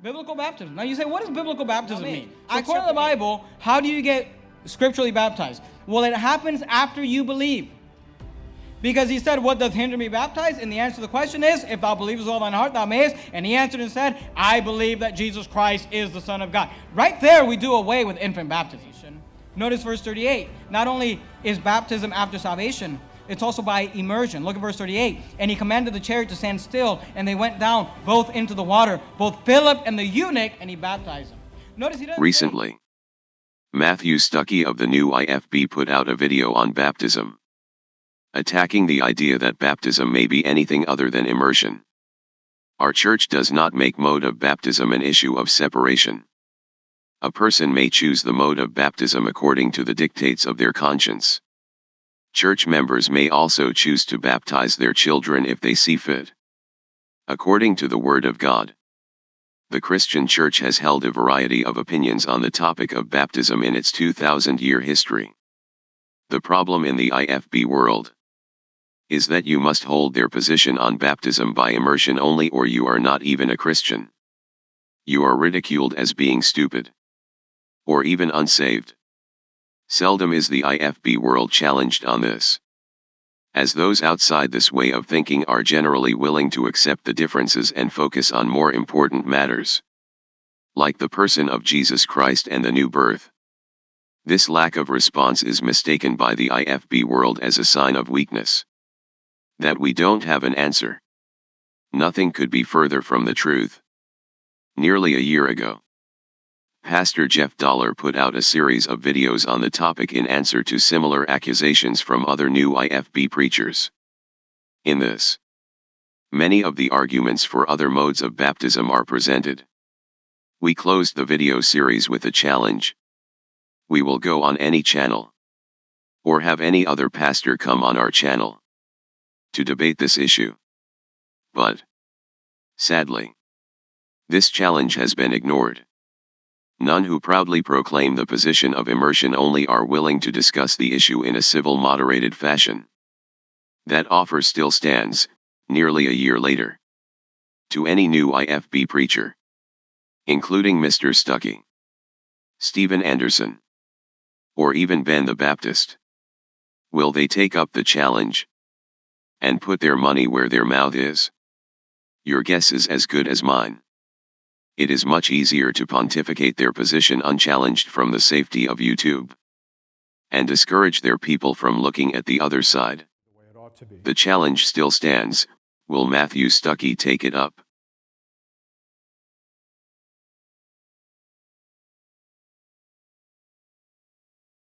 Biblical baptism. Now you say, what does biblical baptism mean? So according to the Bible, how do you get scripturally baptized? Well, it happens after you believe. Because he said, what doth hinder me baptized? And the answer to the question is, if thou believest with all thine heart, thou mayest. And he answered and said, I believe that Jesus Christ is the Son of God. Right there, we do away with infant baptism. Notice verse 38. Not only is baptism after salvation, it's also by immersion. Look at verse 38. And he commanded the chariot to stand still, and they went down both into the water, both Philip and the eunuch, and he baptized them. Notice he doesn't Recently, Matthew Stucky of the new IFB put out a video on baptism, attacking the idea that baptism may be anything other than immersion. Our church does not make mode of baptism an issue of separation. A person may choose the mode of baptism according to the dictates of their conscience. Church members may also choose to baptize their children if they see fit. According to the Word of God, the Christian Church has held a variety of opinions on the topic of baptism in its 2,000-year history. The problem in the IFB world is that you must hold their position on baptism by immersion only, or you are not even a Christian. You are ridiculed as being stupid, or even unsaved. Seldom is the IFB world challenged on this, as those outside this way of thinking are generally willing to accept the differences and focus on more important matters, like the person of Jesus Christ and the new birth. This lack of response is mistaken by the IFB world as a sign of weakness, that we don't have an answer. Nothing could be further from the truth. Nearly a year ago, Pastor Jeff Dollar put out a series of videos on the topic in answer to similar accusations from other new IFB preachers. In this, many of the arguments for other modes of baptism are presented. We closed the video series with a challenge. We will go on any channel, or have any other pastor come on our channel, to debate this issue. But, sadly, this challenge has been ignored. None who proudly proclaim the position of immersion only are willing to discuss the issue in a civil, moderated fashion. That offer still stands, nearly a year later, to any new IFB preacher, including Mr. Stucky, Stephen Anderson, or even Ben the Baptist. Will they take up the challenge and put their money where their mouth is? Your guess is as good as mine. It is much easier to pontificate their position unchallenged from the safety of YouTube, and discourage their people from looking at the other side. The challenge still stands. Will Matthew Stucky take it up?